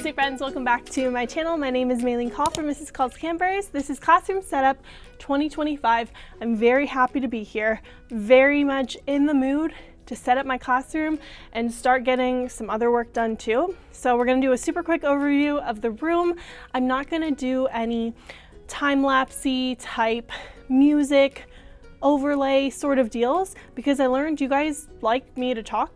Namaste friends, welcome back to my channel. My name is Maylene Call from Mrs. Call's Campers. This is Classroom Setup 2025. I'm very happy to be here, very much in the mood to set up my classroom and start getting some other work done too. So we're gonna do a super quick overview of the room. I'm not gonna do any time-lapsey type music overlay sort of deals because I learned you guys like me to talk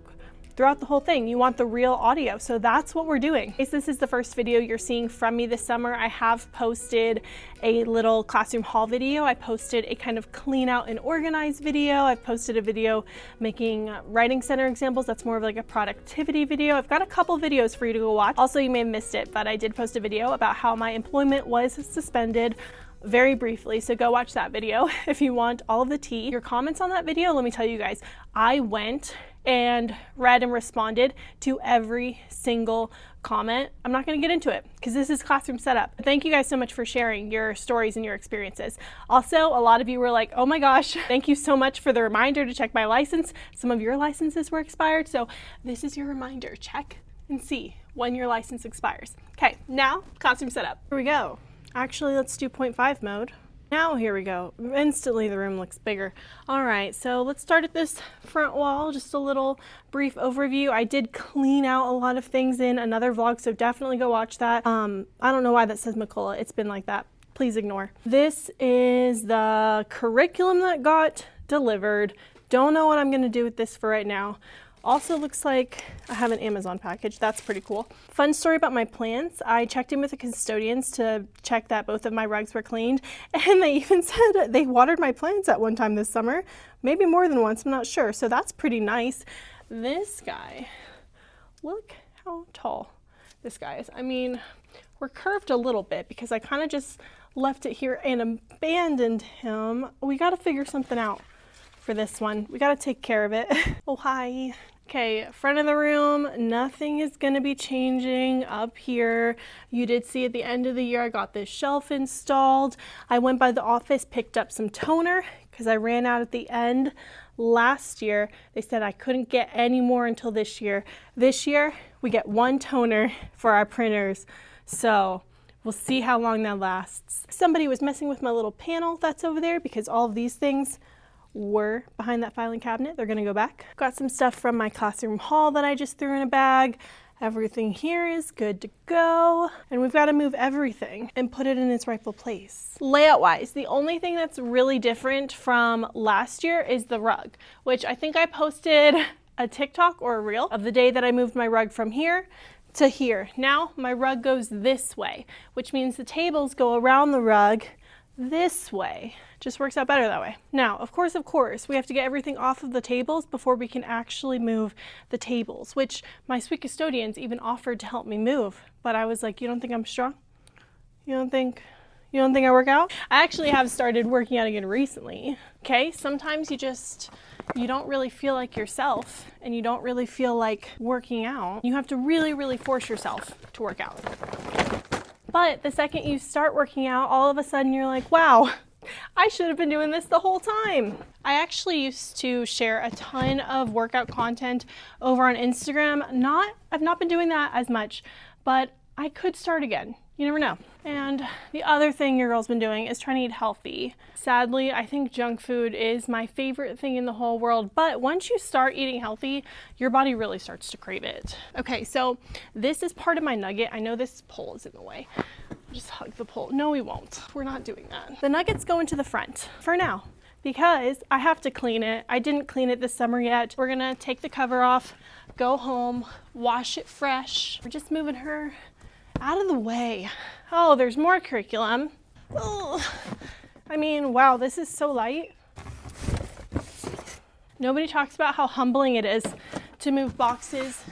throughout the whole thing. You want the real audio, so that's what we're doing. If this is the first video you're seeing from me this summer, I have posted a little classroom haul video. I posted a kind of clean out and organize video. I've posted a video making writing center examples. That's more of like a productivity video. I've got a couple videos for you to go watch. Also, you may have missed it, but I did post a video about how my employment was suspended very briefly, so go watch that video if you want all of the tea. Your comments on that video, let me tell you guys, I went and read and responded to every single comment. I'm not going to get into it because this is classroom setup. Thank you guys so much for sharing your stories and your experiences. Also, a lot of you were like, oh my gosh, thank you so much for the reminder to check my license. Some of your licenses were expired, so this is your reminder. Check and see when your license expires. Okay, now classroom setup. Here we go. Actually, let's do 0.5 mode. Now here we go. Instantly the room looks bigger. All right, so let's start at this front wall. Just a little brief overview. I did clean out a lot of things in another vlog, so definitely go watch that. I don't know why that says McCullough. It's been like that. Please ignore. This is the curriculum that got delivered. Don't know what I'm gonna do with this for right now. Also looks like I have an Amazon package. That's pretty cool. Fun story about my plants. I checked in with the custodians to check that both of my rugs were cleaned, and they even said they watered my plants at one time this summer. Maybe more than once, I'm not sure. So that's pretty nice. This guy, look how tall this guy is. I mean, we're curved a little bit because I kind of just left it here and abandoned him. We got to figure something out for this one. We got to take care of it. Oh, hi. Okay, front of the room, nothing is gonna be changing up here. You did see at the end of the year, I got this shelf installed. I went by the office, picked up some toner because I ran out at the end last year. They said I couldn't get any more until this year. This year, we get one toner for our printers. So we'll see how long that lasts. Somebody was messing with my little panel that's over there because all of these things were behind that filing cabinet. They're gonna go back. Got some stuff from my classroom haul that I just threw in a bag. Everything here is good to go. And we've got to move everything and put it in its rightful place. Layout wise, the only thing that's really different from last year is the rug, which I think I posted a TikTok or a reel of the day that I moved my rug from here to here. Now my rug goes this way, which means the tables go around the rug this way. Just works out better that way. Now, of course, we have to get everything off of the tables before we can actually move the tables, which my sweet custodians even offered to help me move. But I was like, you don't think I'm strong? You don't think I work out? I actually have started working out again recently. Okay, sometimes you don't really feel like yourself and you don't really feel like working out. You have to really, really force yourself to work out. But the second you start working out, all of a sudden you're like, wow, I should have been doing this the whole time. I actually used to share a ton of workout content over on Instagram. I've not been doing that as much, but I could start again. You never know. And the other thing your girl's been doing is trying to eat healthy. Sadly, I think junk food is my favorite thing in the whole world, but once you start eating healthy, your body really starts to crave it. Okay, so this is part of my nugget. I know this pole is in the way. Just hug the pole. No, we won't. We're not doing that. The nuggets go into the front for now because I have to clean it. I didn't clean it this summer yet. We're gonna take the cover off, go home, wash it fresh. We're just moving her out of the way. Oh, there's more curriculum. Oh, I mean, wow, this is so light. Nobody talks about how humbling it is to move boxes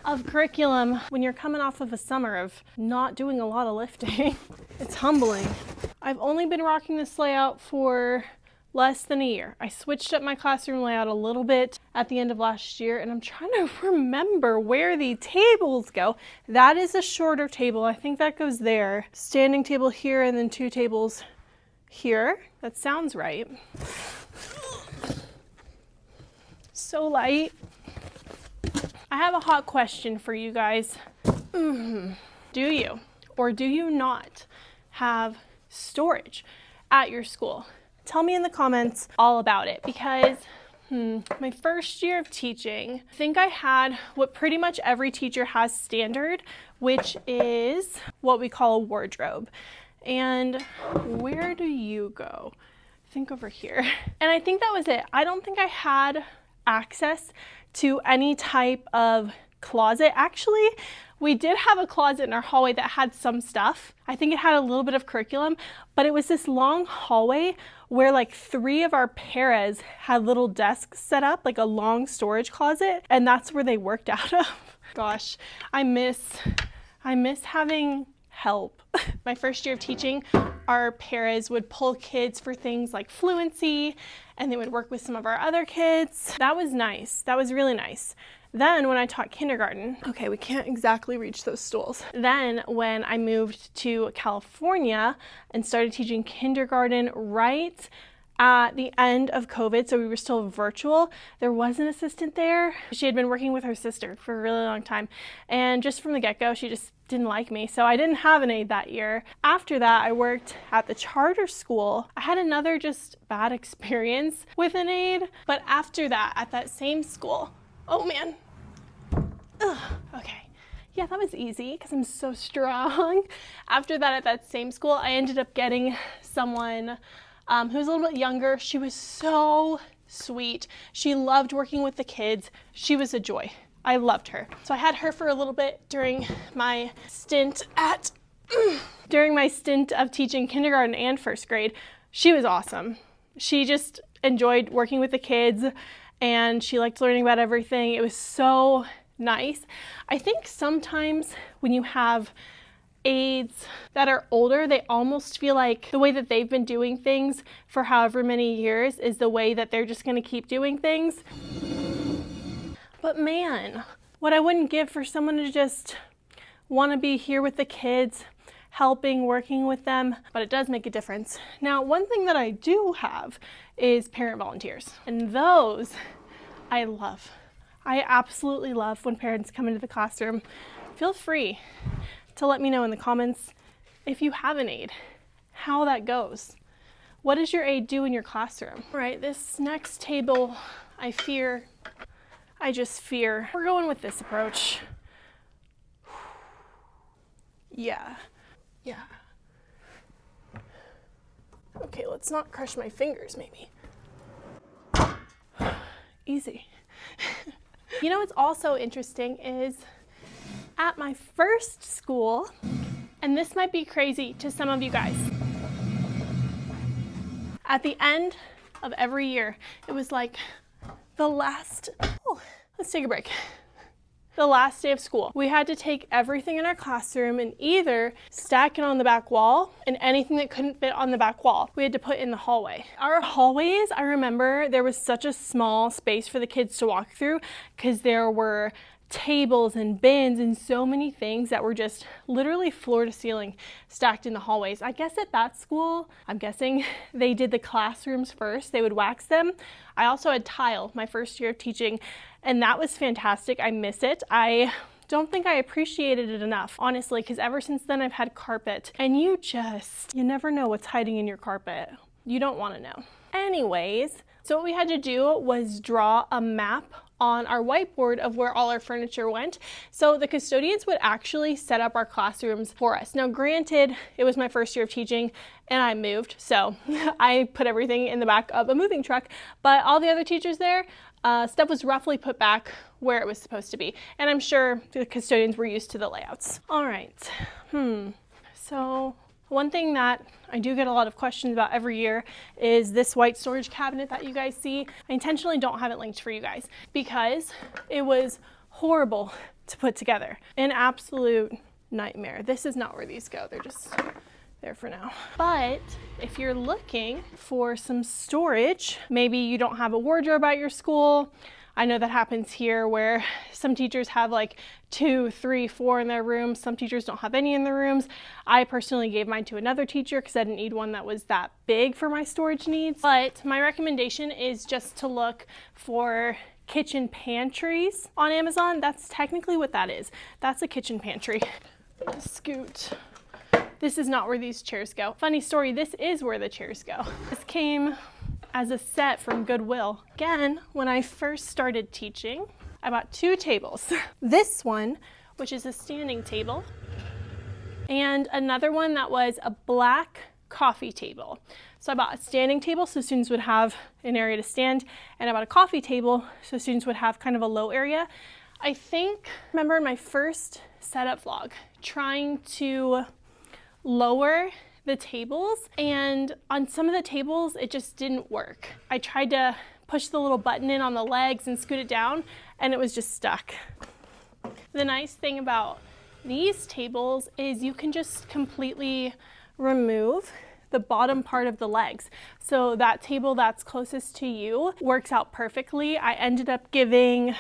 of curriculum when you're coming off of a summer of not doing a lot of lifting. It's humbling. I've only been rocking this layout for less than a year. I switched up my classroom layout a little bit at the end of last year, and I'm trying to remember where the tables go. That is a shorter table. I think that goes there. Standing table here and then two tables here. That sounds right. So light. I have a hot question for you guys. Do you or do you not have storage at your school? Tell me in the comments all about it, because my first year of teaching, I think I had what pretty much every teacher has standard, which is what we call a wardrobe. And where do you go? I think over here. And I think that was it. I don't think I had access to any type of closet. Actually, we did have a closet in our hallway that had some stuff. I think it had a little bit of curriculum, but it was this long hallway where like 3 of our paras had little desks set up, like a long storage closet, and that's where they worked out of. Gosh, I miss having help. My first year of teaching, our paras would pull kids for things like fluency, and they would work with some of our other kids. That was nice. That was really nice. Then when I taught kindergarten, okay, we can't exactly reach those stools. Then when I moved to California and started teaching kindergarten right at the end of COVID, so we were still virtual, there was an assistant there. She had been working with her sister for a really long time, and just from the get-go, she just didn't like me, so I didn't have an aide that year. After that, I worked at the charter school. I had another just bad experience with an aide, but after that, at that same school, oh man. Ugh, okay. Yeah, that was easy because I'm so strong. After that, at that same school, I ended up getting someone who was a little bit younger. She was so sweet. She loved working with the kids. She was a joy. I loved her. So I had her for a little bit during my stint of teaching kindergarten and first grade. She was awesome. She just enjoyed working with the kids, and she liked learning about everything. It was so nice. I think sometimes when you have aides that are older, they almost feel like the way that they've been doing things for however many years is the way that they're just going to keep doing things. But man, what I wouldn't give for someone to just want to be here with the kids, helping, working with them, but it does make a difference. Now, one thing that I do have is parent volunteers, and those I love. I absolutely love when parents come into the classroom. Feel free to let me know in the comments if you have an aide, how that goes. What does your aide do in your classroom? All right, this next table, I just fear. We're going with this approach. Yeah. Okay, let's not crush my fingers, maybe. Easy. You know what's also interesting is at my first school, and this might be crazy to some of you guys, at the end of every year, it was like the last day of school. We had to take everything in our classroom and either stack it on the back wall, and anything that couldn't fit on the back wall, we had to put in the hallway. Our hallways, I remember there was such a small space for the kids to walk through because there were tables and bins and so many things that were just literally floor to ceiling stacked in the hallways. I guess at that school, I'm guessing they did the classrooms first. They would wax them. I also had tile my first year of teaching, and that was fantastic. I miss it. I don't think I appreciated it enough, honestly, because ever since then I've had carpet, and you never know what's hiding in your carpet. You don't want to know. Anyways, so what we had to do was draw a map on our whiteboard of where all our furniture went. So the custodians would actually set up our classrooms for us. Now, granted, it was my first year of teaching and I moved, so I put everything in the back of a moving truck, but all the other teachers there, stuff was roughly put back where it was supposed to be. And I'm sure the custodians were used to the layouts. All right, so one thing that I do get a lot of questions about every year is this white storage cabinet that you guys see. I intentionally don't have it linked for you guys because it was horrible to put together. An absolute nightmare. This is not where these go. They're just there for now. But if you're looking for some storage, maybe you don't have a wardrobe at your school. I know that happens here where some teachers have like 2, 3, 4 in their rooms. Some teachers don't have any in their rooms. I personally gave mine to another teacher because I didn't need one that was that big for my storage needs. But my recommendation is just to look for kitchen pantries on Amazon. That's technically what that is. That's a kitchen pantry. Scoot. This is not where these chairs go. Funny story, this is where the chairs go. This came as a set from Goodwill. Again, when I first started teaching, I bought 2 tables. This one, which is a standing table, and another one that was a black coffee table. So I bought a standing table so students would have an area to stand, and I bought a coffee table so students would have kind of a low area. I remember in my first setup vlog, trying to lower the tables, and on some of the tables it just didn't work. I tried to push the little button in on the legs and scoot it down, and it was just stuck. The nice thing about these tables is you can just completely remove the bottom part of the legs. So that table that's closest to you works out perfectly. I ended up giving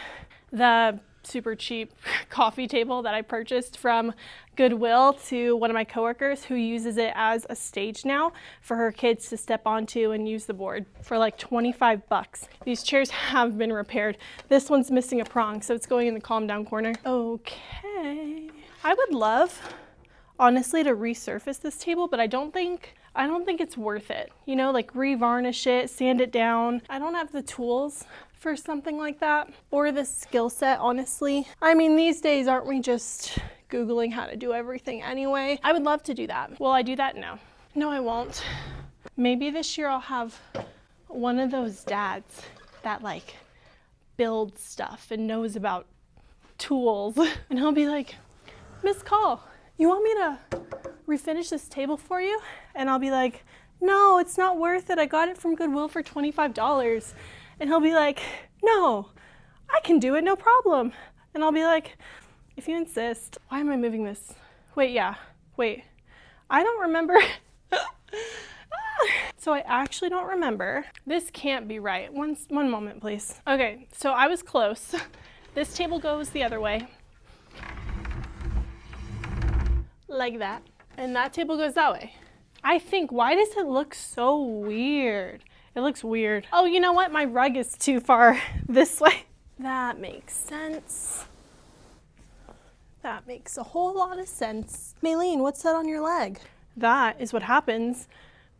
the super cheap coffee table that I purchased from Goodwill to one of my coworkers who uses it as a stage now for her kids to step onto and use the board for like 25 bucks. These chairs have been repaired. This one's missing a prong, so it's going in the calm down corner. Okay. I would love, honestly, to resurface this table, but I don't think it's worth it. You know, like revarnish it, sand it down. I don't have the tools for something like that, or the skill set, honestly. I mean, these days, aren't we just Googling how to do everything anyway? I would love to do that. Will I do that? No. No, I won't. Maybe this year I'll have one of those dads that like builds stuff and knows about tools. And he'll be like, Miss Call, you want me to refinish this table for you? And I'll be like, no, it's not worth it. I got it from Goodwill for $25. And he'll be like, no, I can do it, no problem. And I'll be like, if you insist. Why am I moving this? Wait, I don't remember. So I actually don't remember. This can't be right. One moment, please. Okay, so I was close. This table goes the other way. Like that. And that table goes that way. I think, why does it look so weird? It looks weird. Oh, you know what? My rug is too far this way. That makes sense. That makes a whole lot of sense. Maylene, what's that on your leg? That is what happens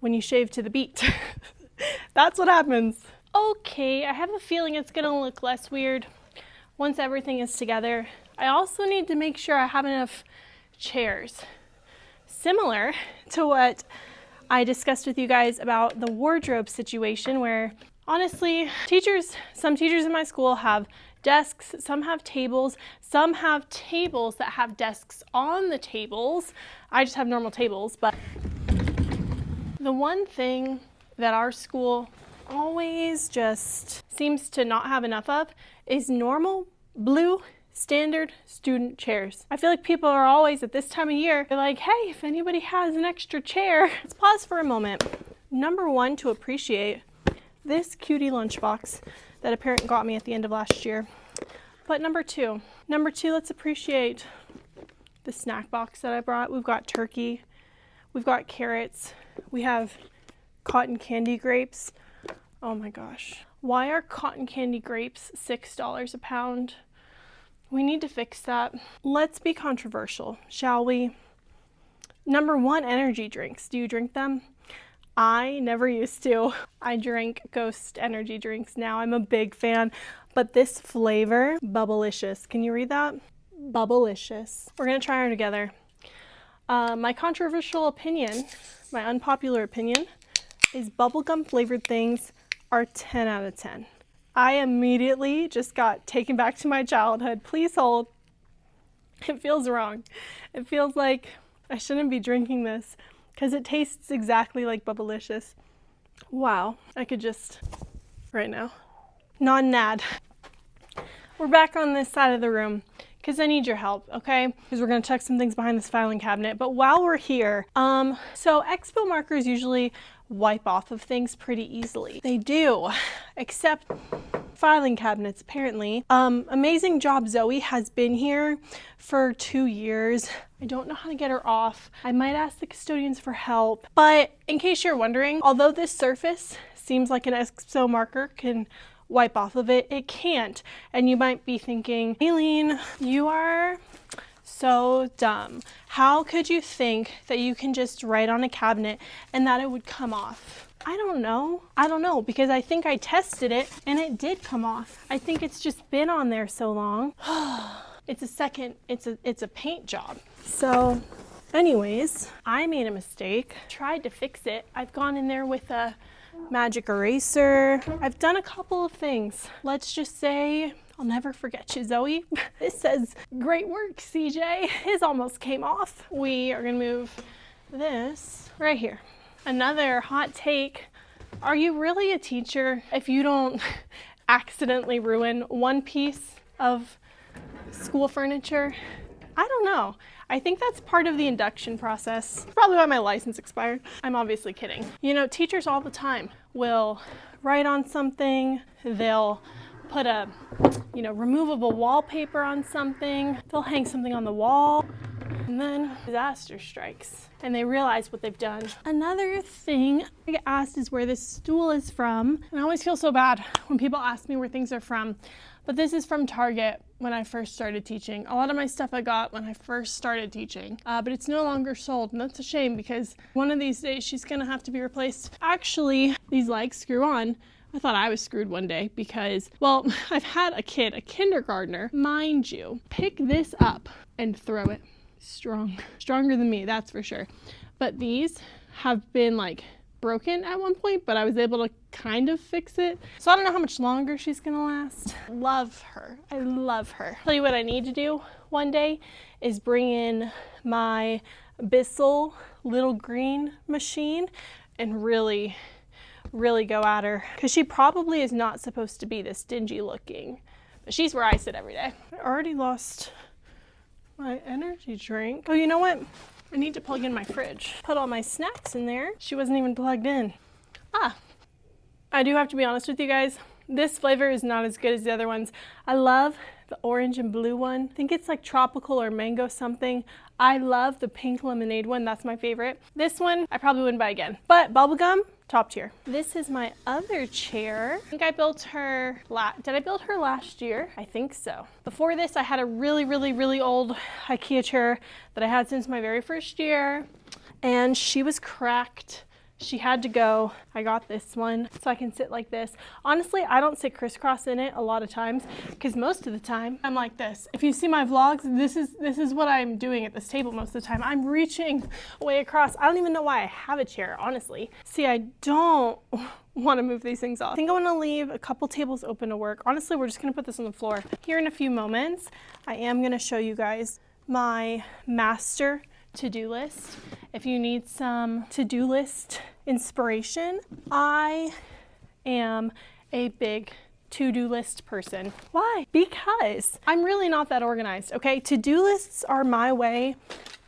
when you shave to the beat. That's what happens. Okay, I have a feeling it's gonna look less weird once everything is together. I also need to make sure I have enough chairs. Similar to what I discussed with you guys about the wardrobe situation, where honestly, some teachers in my school have desks, some have tables that have desks on the tables. I just have normal tables, but the one thing that our school always just seems to not have enough of is normal blue standard student chairs. I feel like people are always at this time of year, they're like, hey, if anybody has an extra chair. Let's pause for a moment. Number one, to appreciate this cutie lunchbox that a parent got me at the end of last year. But number two, let's appreciate the snack box that I brought. We've got turkey, we've got carrots, we have cotton candy grapes. Oh my gosh. Why are cotton candy grapes $6 a pound? We need to fix that. Let's be controversial, shall we? Number one, energy drinks. Do you drink them? I never used to. I drink Ghost energy drinks now. I'm a big fan. But this flavor, Bubblicious. Can you read that? Bubblicious. We're gonna try her together. My controversial opinion, my unpopular opinion, is bubblegum flavored things are 10 out of 10. I immediately just got taken back to my childhood. Please hold. It feels wrong. It feels like I shouldn't be drinking this because it tastes exactly like Bubblicious. Wow. I could just, right now. Non-nad. We're back on this side of the room because I need your help, okay? Because we're gonna check some things behind this filing cabinet. But while we're here, so Expo markers usually wipe off of things pretty easily. They do, except filing cabinets, apparently. Amazing job, Zoe has been here for 2 years. I don't know how to get her off. I might ask the custodians for help. But in case you're wondering, although this surface seems like an Expo marker can wipe off of it. It can't. And you might be thinking, Aileen, you are so dumb. How could you think that you can just write on a cabinet and that it would come off? I don't know, because I think I tested it and it did come off. I think it's just been on there so long. It's a paint job. So anyways, I made a mistake, tried to fix it. I've gone in there with a magic eraser. I've done a couple of things. Let's just say I'll never forget you, Zoe. This says, great work, CJ. His almost came off. We are gonna move this right here. Another hot take. Are you really a teacher if you don't accidentally ruin one piece of school furniture? I don't know. I think that's part of the induction process. Probably why my license expired. I'm obviously kidding. You know, teachers all the time will write on something. They'll put a, removable wallpaper on something. They'll hang something on the wall. And then disaster strikes and they realize what they've done. Another thing I get asked is where this stool is from. And I always feel so bad when people ask me where things are from. But this is from Target when I first started teaching. A lot of my stuff I got when I first started teaching, but it's no longer sold. And that's a shame because one of these days she's gonna have to be replaced. Actually, these legs screw on. I thought I was screwed one day because, well, I've had a kid, a kindergartner, mind you, pick this up and throw it. Stronger than me, that's for sure. But these have been like broken at one point, but I was able to kind of fix it. So I don't know how much longer she's gonna last. Love her, I love her. Tell you what I need to do one day is bring in my Bissell little green machine and really go at her, because she probably is not supposed to be this dingy looking, but she's where I sit every day. I already lost my energy drink. Oh, you know what? I need to plug in my fridge. Put all my snacks in there. She wasn't even plugged in. I do have to be honest with you guys. This flavor is not as good as the other ones. I love the orange and blue one. I think it's like tropical or mango something. I love the pink lemonade one. That's my favorite. This one, I probably wouldn't buy again. But bubblegum, top tier. This is my other chair. I think I built her, did I build her last year? I think so. Before this, I had a really old IKEA chair that I had since my very first year. And she was cracked. She had to go. I got this one so I can sit like this. Honestly, I don't sit crisscross in it a lot of times because most of the time I'm like this. If you see my vlogs, this is what I'm doing at this table most of the time. I'm reaching way across. I don't even know why I have a chair, honestly. See, I don't want to move these things off. I think I want to leave a couple tables open to work. Honestly, we're just going to put this on the floor. Here in a few moments, I am going to show you guys my master to-do list. If you need some to-do list inspiration, I am a big to-do list person. Why? Because I'm really not that organized, okay? To-do lists are my way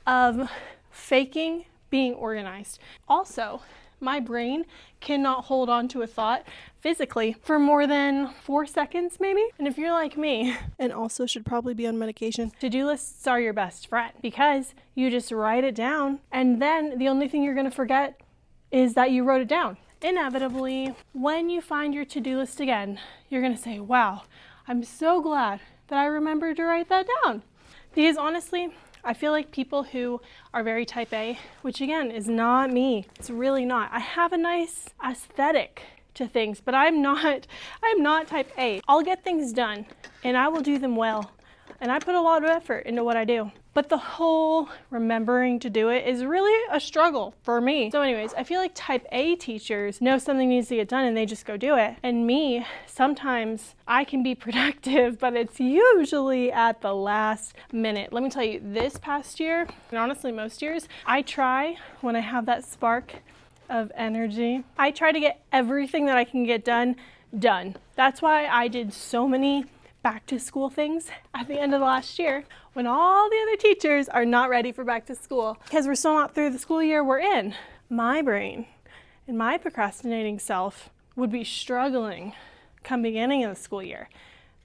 of faking being organized. Also, my brain cannot hold on to a thought physically for more than 4 seconds maybe. And if you're like me, and also should probably be on medication, to-do lists are your best friend because you just write it down and then the only thing you're gonna forget is that you wrote it down. Inevitably, when you find your to-do list again, you're gonna say, wow, I'm so glad that I remembered to write that down. Because honestly, I feel like people who are very type A, which again is not me, it's really not. I have a nice aesthetic to things, but I'm not type A. I'll get things done and I will do them well. And I put a lot of effort into what I do. But the whole remembering to do it is really a struggle for me. So anyways, I feel like type A teachers know something needs to get done and they just go do it. And me, sometimes I can be productive, but it's usually at the last minute. Let me tell you, this past year, and honestly most years, I try when I have that spark of energy, I try to get everything that I can get done. That's why I did so many back to school things at the end of the last year when all the other teachers are not ready for back to school because we're still not through the school year we're in. My brain and my procrastinating self would be struggling come beginning of the school year.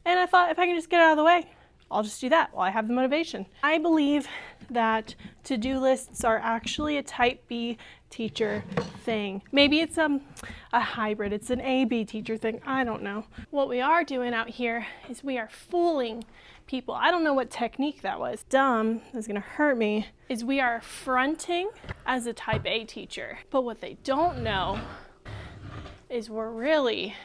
And I thought if I can just get out of the way, I'll just do that while I have the motivation. I believe that to-do lists are actually a type B teacher thing. Maybe it's a hybrid. It's an A-B teacher thing. I don't know. What we are doing out here is we are fooling people. I don't know what technique that was. Dumb, that's gonna hurt me, is we are fronting as a type A teacher. But what they don't know is we're really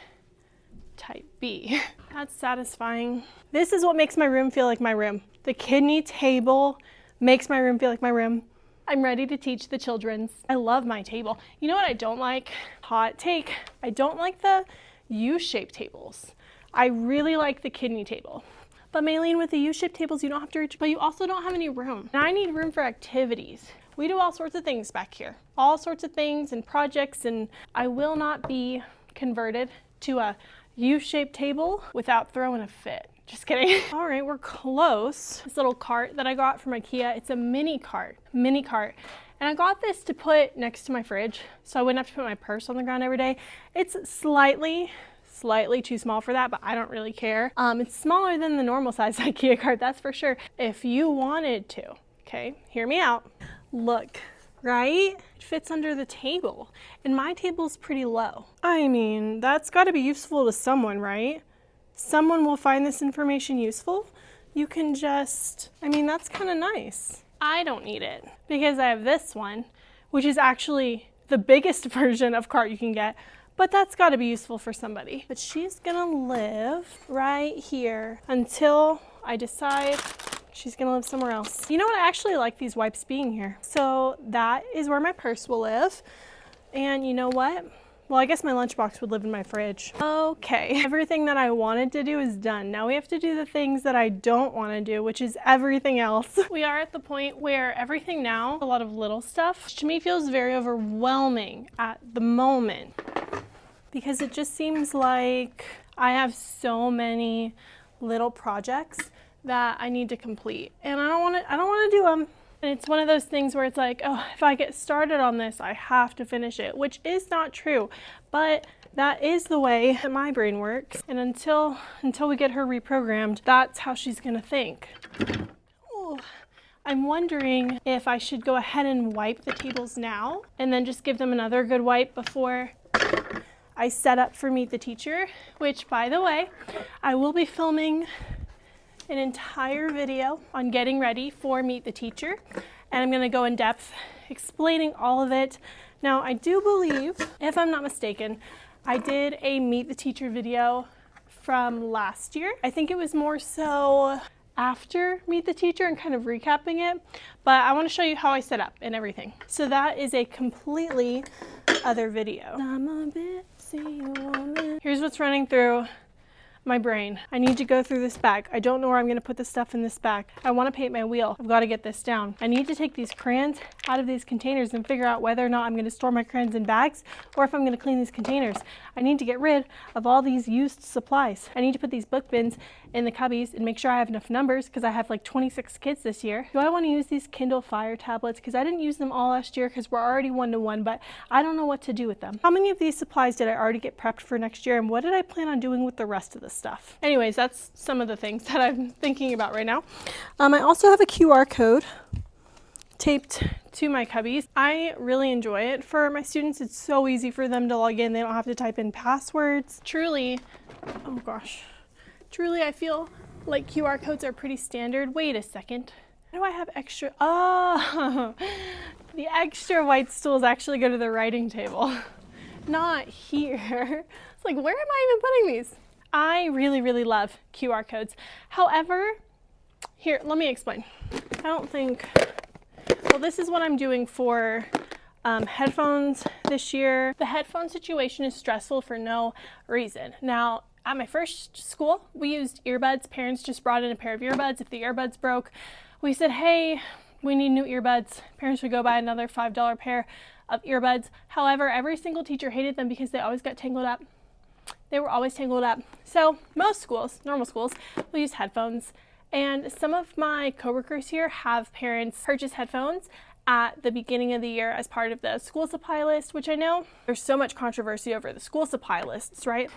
type B. That's satisfying. This is what makes my room feel like my room. The kidney table makes my room feel like my room. I'm ready to teach the children's. I love my table. You know what I don't like? Hot take. I don't like the U-shaped tables. I really like the kidney table. But Maylene, with the U-shaped tables, you don't have to reach, but you also don't have any room. And I need room for activities. We do all sorts of things back here. All sorts of things and projects, and I will not be converted to a U-shaped table without throwing a fit. Just kidding. All right, we're close. This little cart that I got from IKEA, it's a mini cart. And I got this to put next to my fridge so I wouldn't have to put my purse on the ground every day. It's slightly too small for that, but I don't really care. It's smaller than the normal size IKEA cart, that's for sure. If you wanted to, okay, hear me out. Look, right? It fits under the table, and my table's pretty low. I mean, that's gotta be useful to someone, right? Someone will find this information useful. You can just, I mean, that's kind of nice. I don't need it because I have this one, which is actually the biggest version of cart you can get, but that's got to be useful for somebody. But she's gonna live right here until I decide she's gonna live somewhere else. You know what? I actually like these wipes being here. So that is where my purse will live. And you know what? Well, I guess my lunchbox would live in my fridge. Okay, everything that I wanted to do is done. Now we have to do the things that I don't want to do, which is everything else. We are at the point where everything now, a lot of little stuff, which to me feels very overwhelming at the moment. Because it just seems like I have so many little projects that I need to complete. And I don't want to do them. And it's one of those things where it's like, oh, if I get started on this, I have to finish it, which is not true. But that is the way that my brain works. And until we get her reprogrammed, that's how she's gonna think. Ooh. I'm wondering if I should go ahead and wipe the tables now and then just give them another good wipe before I set up for Meet the Teacher, which, by the way, I will be filming an entire video on getting ready for Meet the Teacher, and I'm going to go in depth explaining all of it. Now, I do believe, if I'm not mistaken, I did a Meet the Teacher video from last year. I think it was more so after Meet the Teacher and kind of recapping it, but I want to show you how I set up and everything. So that is a completely other video. I'm a busy woman. Here's what's running through my brain. I need to go through this bag. I don't know where I'm going to put the stuff in this bag. I want to paint my wheel. I've got to get this down. I need to take these crayons out of these containers and figure out whether or not I'm going to store my crayons in bags or if I'm going to clean these containers. I need to get rid of all these used supplies. I need to put these book bins in the cubbies and make sure I have enough numbers because I have like 26 kids this year. Do I want to use these Kindle Fire tablets? Because I didn't use them all last year because we're already 1-to-1, but I don't know what to do with them. How many of these supplies did I already get prepped for next year, and what did I plan on doing with the rest of the stuff? Anyways, that's some of the things that I'm thinking about right now. I also have a QR code taped to my cubbies. I really enjoy it for my students. It's so easy for them to log in. They don't have to type in passwords. Truly, oh gosh, truly I feel like QR codes are pretty standard. Wait a second. Why do I have extra? Oh, the extra white stools actually go to the writing table, not here. It's like, where am I even putting these? I really, really love QR codes. However, here, let me explain. I don't think, well, this is what I'm doing for headphones this year. The headphone situation is stressful for no reason. Now, at my first school, we used earbuds. Parents just brought in a pair of earbuds. If the earbuds broke, we said, hey, we need new earbuds. Parents would go buy another $5 pair of earbuds. However, every single teacher hated them because they always got tangled up. They were always tangled up. So most schools, normal schools, will use headphones. And some of my coworkers here have parents purchase headphones at the beginning of the year as part of the school supply list, which I know there's so much controversy over the school supply lists, right?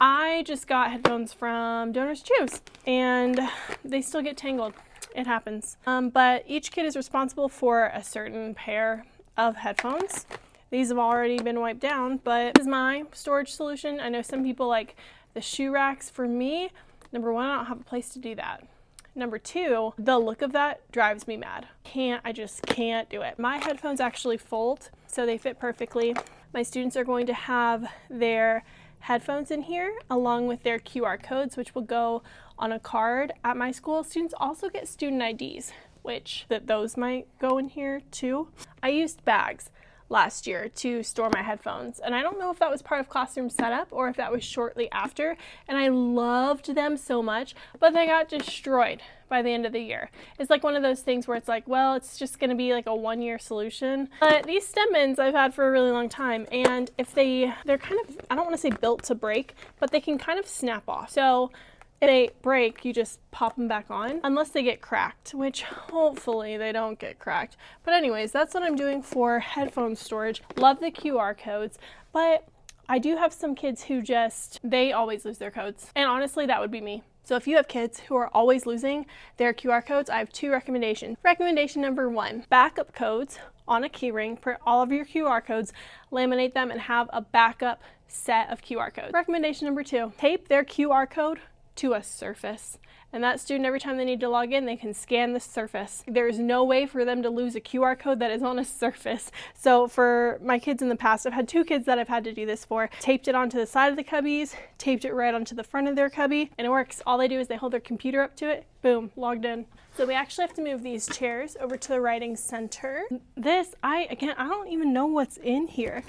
I just got headphones from Donors Choose and they still get tangled. It happens. But each kid is responsible for a certain pair of headphones. These have already been wiped down, but this is my storage solution. I know some people like the shoe racks. For me, number one, I don't have a place to do that. Number two, the look of that drives me mad. I just can't do it. My headphones actually fold, so they fit perfectly. My students are going to have their headphones in here along with their QR codes, which will go on a card at my school. Students also get student IDs, which those might go in here too. I used bags last year to store my headphones, and I don't know if that was part of classroom setup or if that was shortly after, and I loved them so much, but they got destroyed by the end of the year. It's like one of those things where it's like, well, it's just going to be like a one-year solution. But these stem ends I've had for a really long time, and if they're kind of, I don't want to say built to break, but they can kind of snap off. So if they break, you just pop them back on, unless they get cracked, which hopefully they don't get cracked. But anyways, that's what I'm doing for headphone storage. Love the QR codes, but I do have some kids who they always lose their codes. And honestly, that would be me. So if you have kids who are always losing their QR codes, I have two recommendations. Recommendation number one, backup codes on a key ring, print all of your QR codes, laminate them, and have a backup set of QR codes. Recommendation number two, tape their QR code to a surface. And that student, every time they need to log in, they can scan the surface. There is no way for them to lose a QR code that is on a surface. So for my kids in the past, I've had two kids that I've had to do this for, taped it onto the side of the cubbies, taped it right onto the front of their cubby, and it works. All they do is they hold their computer up to it, boom, logged in. So we actually have to move these chairs over to the writing center. This, I don't even know what's in here.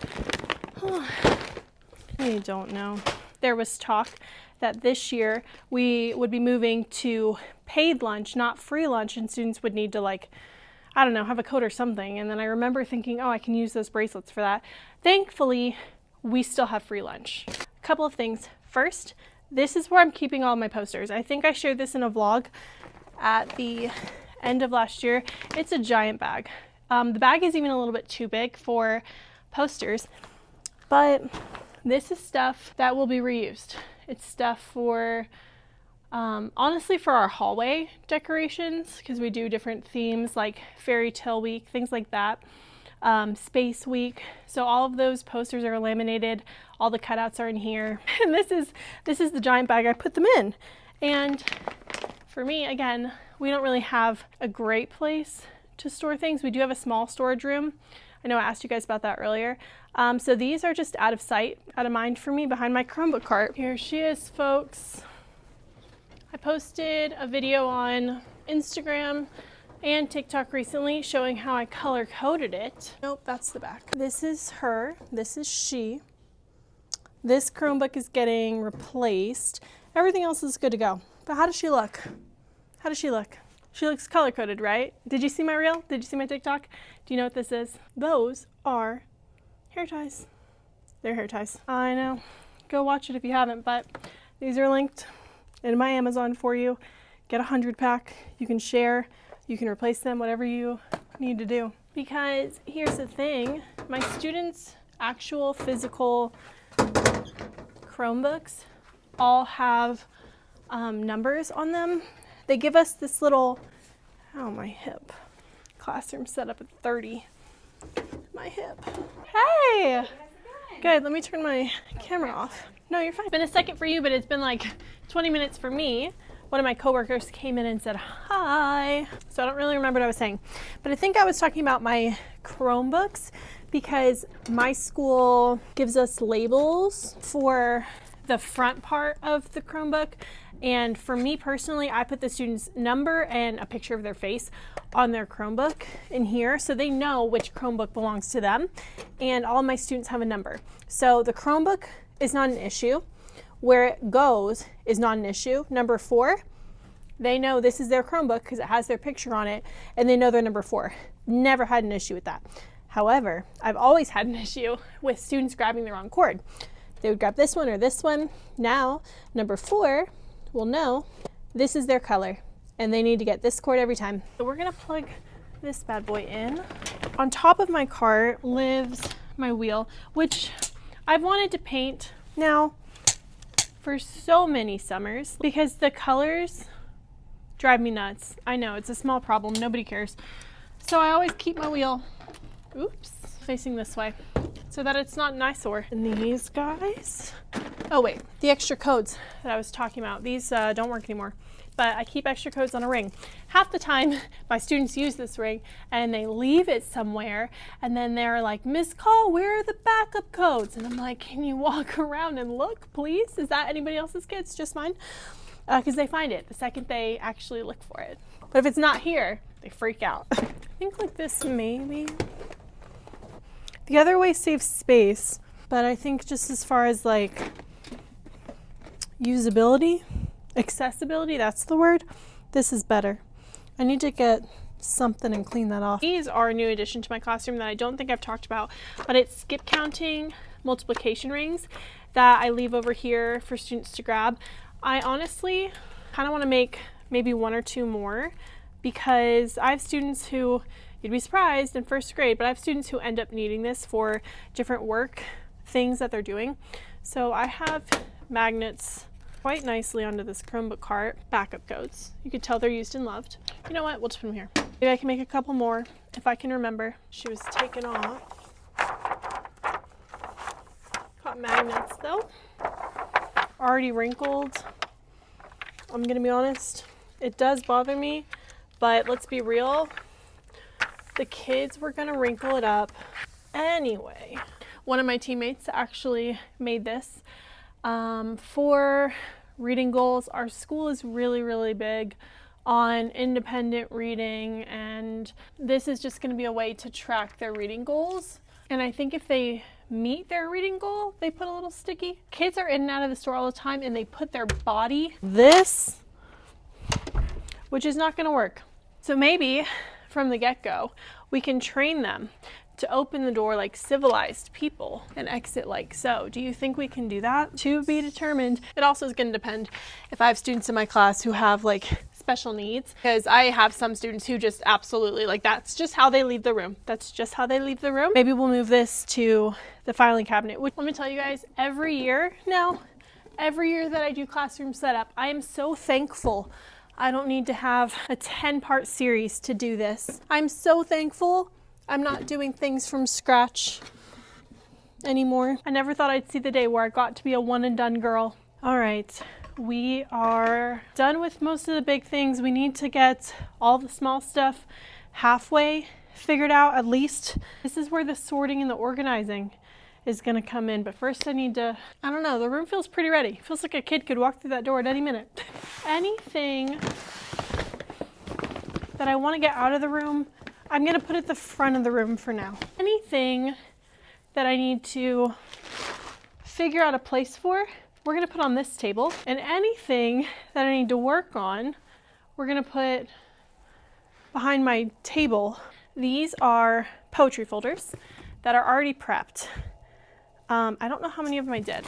I don't know. There was talk that this year we would be moving to paid lunch, not free lunch, and students would need to, like, I don't know, have a code or something. And then I remember thinking, oh, I can use those bracelets for that. Thankfully, we still have free lunch. A couple of things. First, this is where I'm keeping all my posters. I think I shared this in a vlog at the end of last year. It's a giant bag. The bag is even a little bit too big for posters, but this is stuff that will be reused. It's stuff for, honestly, for our hallway decorations, because we do different themes like Fairy Tale Week, things like that, Space Week. So all of those posters are laminated. All the cutouts are in here. And this is the giant bag I put them in. And for me, again, we don't really have a great place to store things. We do have a small storage room. I know I asked you guys about that earlier. So these are just out of sight, out of mind for me behind my Chromebook cart. Here she is, folks. I posted a video on Instagram and TikTok recently showing how I color coded it. Nope, that's the back. This is her, this is she. This Chromebook is getting replaced. Everything else is good to go. But how does she look? How does she look? She looks color-coded, right? Did you see my reel? Did you see my TikTok? Do you know what this is? Those are hair ties. They're hair ties. I know. Go watch it if you haven't, but these are linked in my Amazon for you. Get a 100-pack. You can share. You can replace them, whatever you need to do. Because here's the thing. My students' actual physical Chromebooks all have numbers on them. They give us this little, oh, my hip. Classroom set up at 30. My hip. Hey! Good, let me turn my camera off. No, you're fine. It's been a second for you, but it's been like 20 minutes for me. One of my coworkers came in and said hi. So I don't really remember what I was saying. But I think I was talking about my Chromebooks because my school gives us labels for the front part of the Chromebook. And for me personally, I put the student's number and a picture of their face on their Chromebook in here so they know which Chromebook belongs to them. And all of my students have a number. So the Chromebook is not an issue. Where it goes is not an issue. Number 4, they know this is their Chromebook because it has their picture on it, and they know they're number 4. Never had an issue with that. However, I've always had an issue with students grabbing the wrong cord. They would grab this one or this one. Now, number 4 will know this is their color, and they need to get this cord every time. So we're gonna plug this bad boy in. On top of my cart lives my wheel, which I've wanted to paint now for so many summers because the colors drive me nuts. I know, it's a small problem, nobody cares. So I always keep my wheel, oops, facing this way so that it's not an eyesore. And these guys, oh wait, the extra codes that I was talking about, these don't work anymore, but I keep extra codes on a ring. Half the time my students use this ring and they leave it somewhere and then they're like, Miss Call, where are the backup codes? And I'm like, can you walk around and look, please? Is that anybody else's kids? Just mine? Because they find it the second they actually look for it. But if it's not here, they freak out. I think like this maybe. The other way saves space, but I think just as far as like usability, accessibility, that's the word, this is better. I need to get something and clean that off. These are a new addition to my classroom that I don't think I've talked about, but it's skip counting multiplication rings that I leave over here for students to grab. I honestly kind of want to make maybe 1 or 2 more because I have students who, you'd be surprised in first grade, but I have students who end up needing this for different work things that they're doing. So I have magnets quite nicely onto this Chromebook cart, backup codes. You could tell they're used and loved. You know what, we'll just put them here. Maybe I can make a couple more if I can remember. She was taken off. Got magnets though. Already wrinkled. I'm gonna be honest, it does bother me, but let's be real. The kids were gonna wrinkle it up anyway. One of my teammates actually made this for reading goals. Our school is really, really big on independent reading, and this is just going to be a way to track their reading goals. And I think if they meet their reading goal, they put a little sticky. Kids are in and out of the store all the time and they put their body this, which is not going to work. So maybe from the get-go, we can train them to open the door like civilized people and exit like so. Do you think we can do that? To be determined. It also is going to depend if I have students in my class who have like special needs, because I have some students who just absolutely like that's just how they leave the room. That's just how they leave the room. Maybe we'll move this to the filing cabinet, which let me tell you guys, every year now, every year that I do classroom setup, I am so thankful I don't need to have a 10-part series to do this. I'm so thankful I'm not doing things from scratch anymore. I never thought I'd see the day where I got to be a one and done girl. All right, we are done with most of the big things. We need to get all the small stuff halfway figured out at least. This is where the sorting and the organizing is gonna come in. But first I need to, I don't know, the room feels pretty ready. Feels like a kid could walk through that door at any minute. Anything that I wanna get out of the room, I'm gonna put at the front of the room for now. Anything that I need to figure out a place for, we're gonna put on this table. And anything that I need to work on, we're gonna put behind my table. These are poetry folders that are already prepped. I don't know how many of them I did.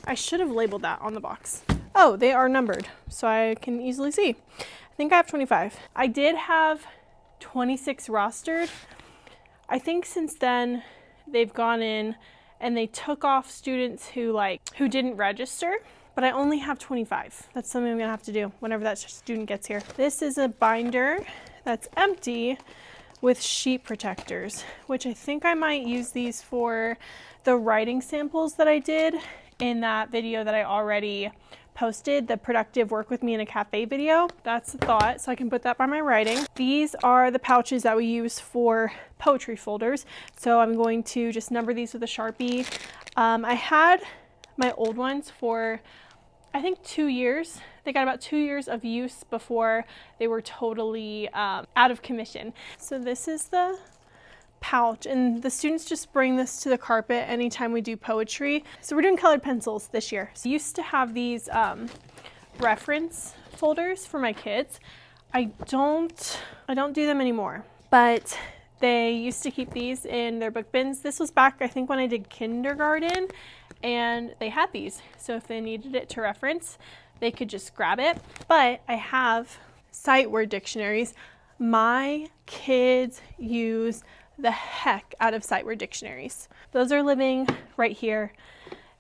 I should have labeled that on the box. Oh, they are numbered, so I can easily see. I think I have 25. I did have 26 rostered. I think since then they've gone in and they took off students who didn't register, but I only have 25. That's something I'm gonna have to do whenever that student gets here. This is a binder that's empty with sheet protectors, which I think I might use these for the writing samples that I did in that video that I already posted, the productive work with me in a cafe video. That's the thought, so I can put that by my writing. These are the pouches that we use for poetry folders. So I'm going to just number these with a Sharpie. I had my old ones for, I think 2 years. They got about 2 years of use before they were totally out of commission. So this is the pouch, and the students just bring this to the carpet anytime we do poetry. So we're doing colored pencils this year. So I used to have these reference folders for my kids. I don't do them anymore, but they used to keep these in their book bins. This was back, I think, when I did kindergarten, and they had these. So if they needed it to reference, they could just grab it. But I have sight word dictionaries. My kids use the heck out of sight word dictionaries. Those are living right here.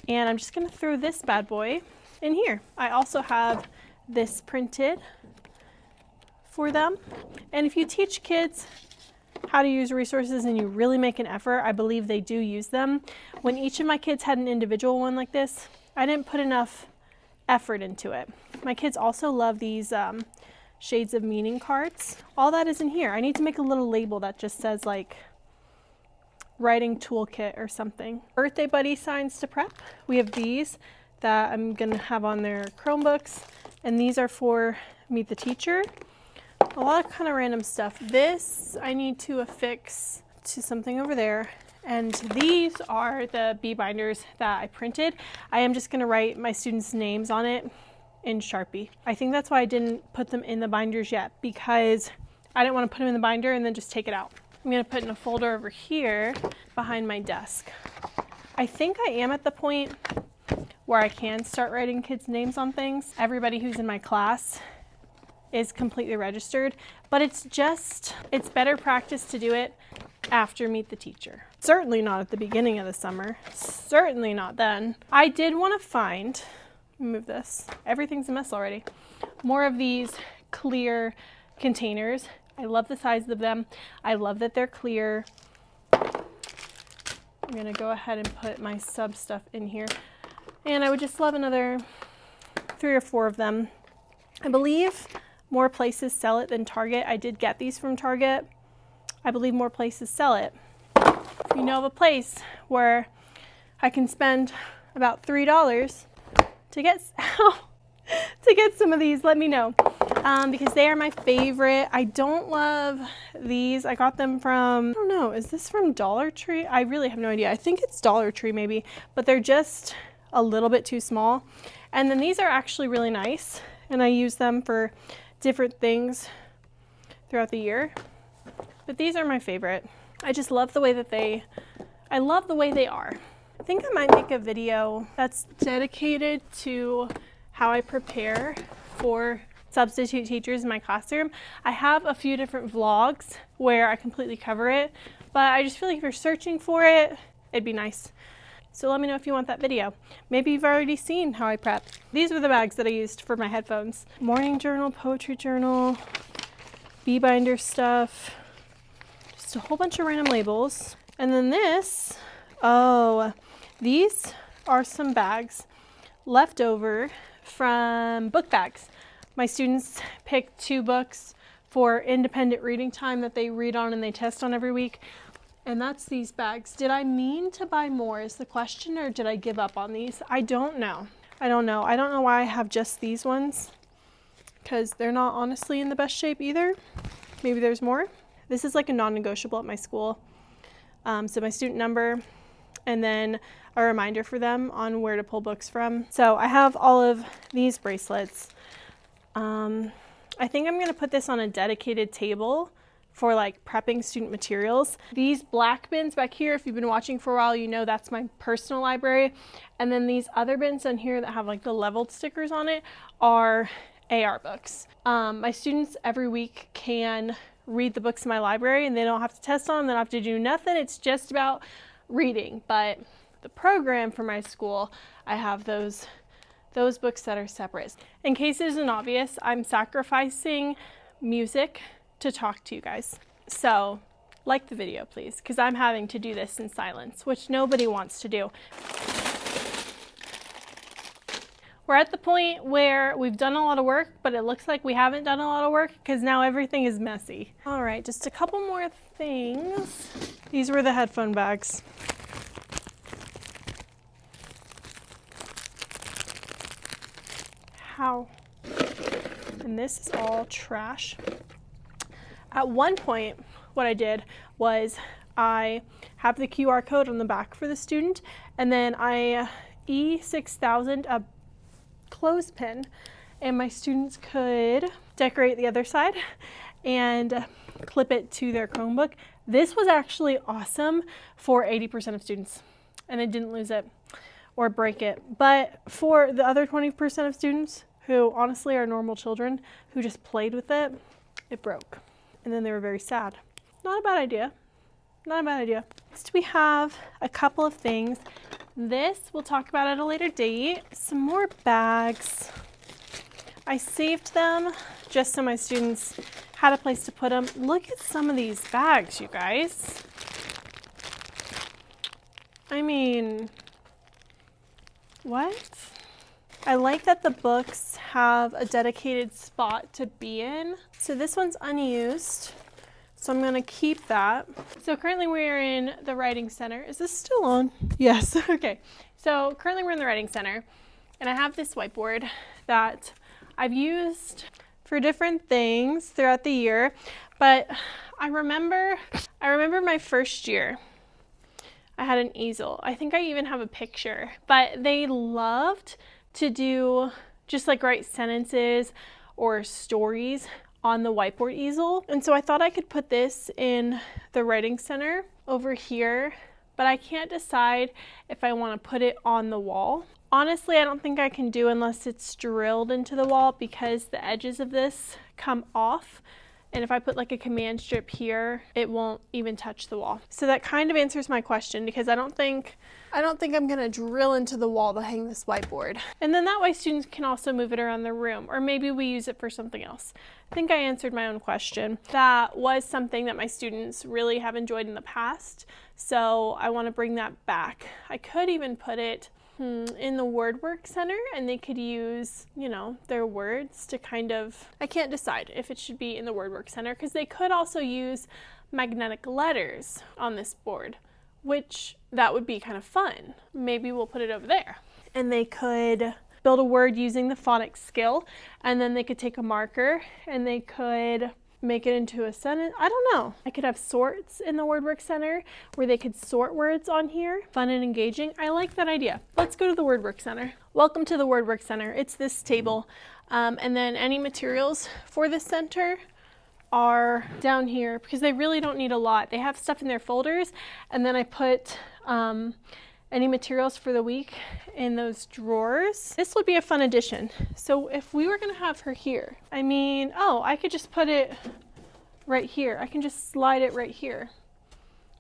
And I'm just gonna throw this bad boy in here. I also have this printed for them. And if you teach kids how to use resources and you really make an effort, I believe they do use them. When each of my kids had an individual one like this, I didn't put enough effort into it. My kids also love these shades of meaning cards. All that is in here. I need to make a little label that just says like writing toolkit or something. Birthday buddy signs to prep. We have these that I'm gonna have on their Chromebooks, and these are for Meet the Teacher. A lot of kind of random stuff. This I need to affix to something over there. And these are the bee binders that I printed. I am just gonna write my students' names on it in Sharpie. I think that's why I didn't put them in the binders yet, because I didn't want to put them in the binder and then just take it out. I'm gonna put in a folder over here behind my desk. I think I am at the point where I can start writing kids' names on things. Everybody who's in my class is completely registered, but it's better practice to do it after Meet the Teacher. Certainly not at the beginning of the summer. Certainly not then. I did want to find, move this, everything's a mess already, more of these clear containers. I love the size of them. I love that they're clear. I'm gonna go ahead and put my sub stuff in here. And I would just love another 3 or 4 of them. I believe more places sell it than Target. I did get these from Target. I believe more places sell it. If you know of a place where I can spend about $3 to get some of these, let me know. Because they are my favorite. I don't love these. I got them from, I don't know, is this from Dollar Tree? I really have no idea. I think it's Dollar Tree maybe, but they're just a little bit too small. And then these are actually really nice, and I use them for different things throughout the year. But these are my favorite. I just love the way that I love the way they are. I think I might make a video that's dedicated to how I prepare for substitute teachers in my classroom. I have a few different vlogs where I completely cover it, but I just feel like if you're searching for it, it'd be nice. So let me know if you want that video. Maybe you've already seen how I prep. These were the bags that I used for my headphones. Morning journal, poetry journal, bee binder stuff, just a whole bunch of random labels. And then this, oh, these are some bags left over from book bags. My students pick 2 books for independent reading time that they read on and they test on every week. And that's these bags. Did I mean to buy more is the question, or did I give up on these? I don't know. I don't know why I have just these ones, because they're not honestly in the best shape either. Maybe there's more. This is like a non-negotiable at my school. So my student number, and then a reminder for them on where to pull books from. So I have all of these bracelets. I think I'm gonna put this on a dedicated table for like prepping student materials. These black bins back here, if you've been watching for a while, you know that's my personal library. And then these other bins down here that have like the leveled stickers on it are AR books. My students every week can read the books in my library and they don't have to test on them, they don't have to do nothing. It's just about reading. But the program for my school, I have those books that are separate. In case it isn't obvious, I'm sacrificing music to talk to you guys. So like the video, please, because I'm having to do this in silence, which nobody wants to do. We're at the point where we've done a lot of work, but it looks like we haven't done a lot of work because now everything is messy. All right, just a couple more things. These were the headphone bags. How? And this is all trash. At one point, what I did was I have the QR code on the back for the student, and then I E6000 a clothespin, and my students could decorate the other side and clip it to their Chromebook. This was actually awesome for 80% of students, and I didn't lose it or break it. But for the other 20% of students who honestly are normal children who just played with it, it broke. and then they were very sad. Not a bad idea. Not a bad idea. Next we have a couple of things. This we'll talk about at a later date. Some more bags. I saved them just so my students had a place to put them. Look at some of these bags, you guys. I mean, what? I like that the books have a dedicated spot to be in. So this one's unused, so I'm gonna keep that. So currently we're in the writing center. Is this still on? Yes, okay. So currently we're in the writing center, and I have this whiteboard that I've used for different things throughout the year, but I remember my first year, I had an easel. I think I even have a picture, but they loved to do just like write sentences or stories on the whiteboard easel. And so I thought I could put this in the writing center over here, but I can't decide if I want to put it on the wall. Honestly, I don't think I can do unless it's drilled into the wall because the edges of this come off. And if I put like a command strip here, it won't even touch the wall. So that kind of answers my question because I don't think I'm gonna drill into the wall to hang this whiteboard. And then that way students can also move it around the room, or maybe we use it for something else. I think I answered my own question. That was something that my students really have enjoyed in the past, so I wanna bring that back. I could even put it in the word work center, and they could use, you know, their words to kind of, I can't decide if it should be in the word work center because they could also use magnetic letters on this board, which that would be kind of fun. Maybe we'll put it over there. And they could build a word using the phonics skill, and then they could take a marker and they could make it into a sentence. I don't know. I could have sorts in the word work center where they could sort words on here. Fun and engaging. I like that idea. Let's go to the word work center. Welcome to the word work center. It's this table. And then any materials for the center are down here because they really don't need a lot. They have stuff in their folders, and then I put any materials for the week in those drawers. This would be a fun addition. So if we were gonna have her here, I mean, oh, I could just put it right here. I can just slide it right here.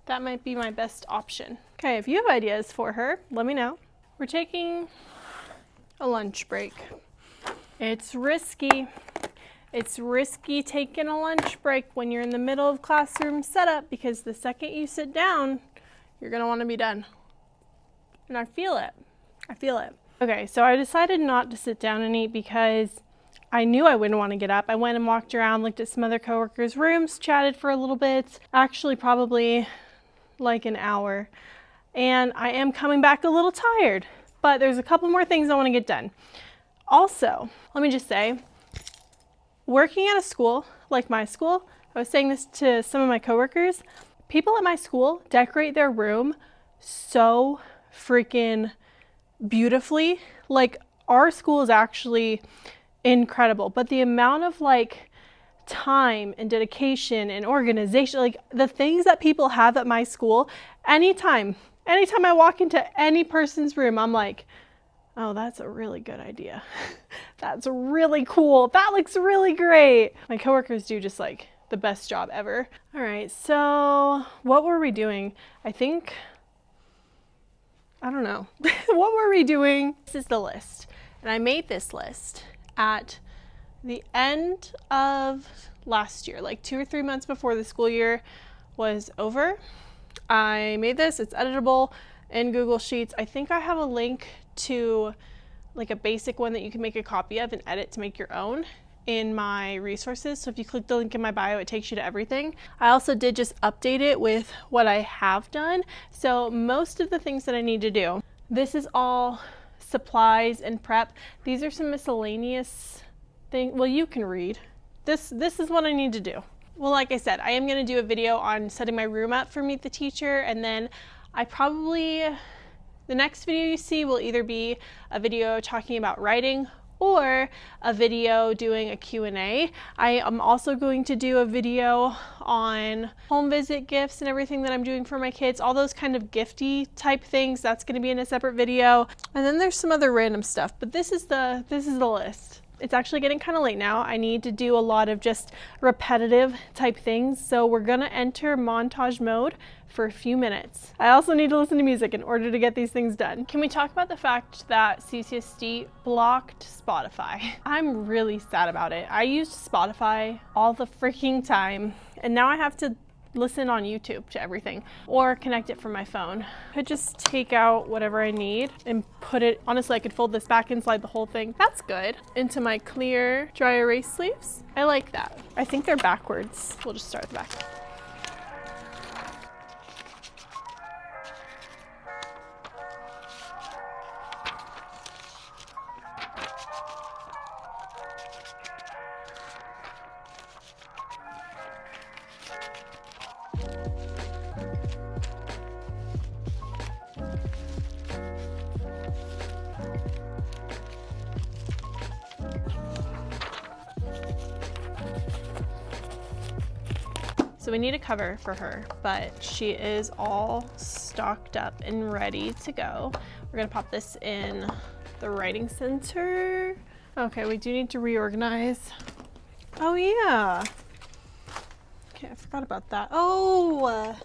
That might be my best option. Okay, if you have ideas for her, let me know. We're taking a lunch break. It's risky. It's risky taking a lunch break when you're in the middle of classroom setup because the second you sit down, you're gonna wanna be done. And I feel it. I feel it. Okay, so I decided not to sit down and eat because I knew I wouldn't want to get up. I went and walked around, looked at some other coworkers' rooms, chatted for a little bit, actually probably like an hour. And I am coming back a little tired, but there's a couple more things I want to get done. Also, let me just say, working at a school like my school, I was saying this to some of my coworkers, people at my school decorate their room so freaking beautifully. Like, our school is actually incredible, but the amount of like time and dedication and organization, like the things that people have at my school, anytime I walk into any person's room, I'm like, oh, that's a really good idea. That's really cool. That looks really great. My coworkers do just like the best job ever. All right, so what were we doing? I don't know. What were we doing? This is the list. And I made this list at the end of last year, like 2 or 3 months before the school year was over. I made this, it's editable in Google Sheets. I think I have a link to like a basic one that you can make a copy of and edit to make your own in my resources. So if you click the link in my bio, it takes you to everything. I also did just update it with what I have done. So most of the things that I need to do, this is all supplies and prep. These are some miscellaneous things. Well, you can read. This is what I need to do. Well, like I said, I am going to do a video on setting my room up for Meet the Teacher, and then the next video you see will either be a video talking about writing or a video doing a Q&A. I am also going to do a video on home visit gifts and everything that I'm doing for my kids, all those kind of gifty type things. That's going to be in a separate video. And then there's some other random stuff, but this is the list. It's actually getting kind of late now. I need to do a lot of just repetitive type things. So we're gonna enter montage mode for a few minutes. I also need to listen to music in order to get these things done. Can we talk about the fact that CCSD blocked Spotify? I'm really sad about it. I used Spotify all the freaking time, and now I have to listen on YouTube to everything or connect it from my phone. I could just take out whatever I need and put it, honestly, I could fold this back and slide the whole thing. That's good. Into my clear dry erase sleeves. I like that. I think they're backwards. We'll just start at the back. So we need a cover for her, but she is all stocked up and ready to go. We're gonna pop this in the writing center. Okay, we do need to reorganize. Oh yeah. Okay, I forgot about that. Oh,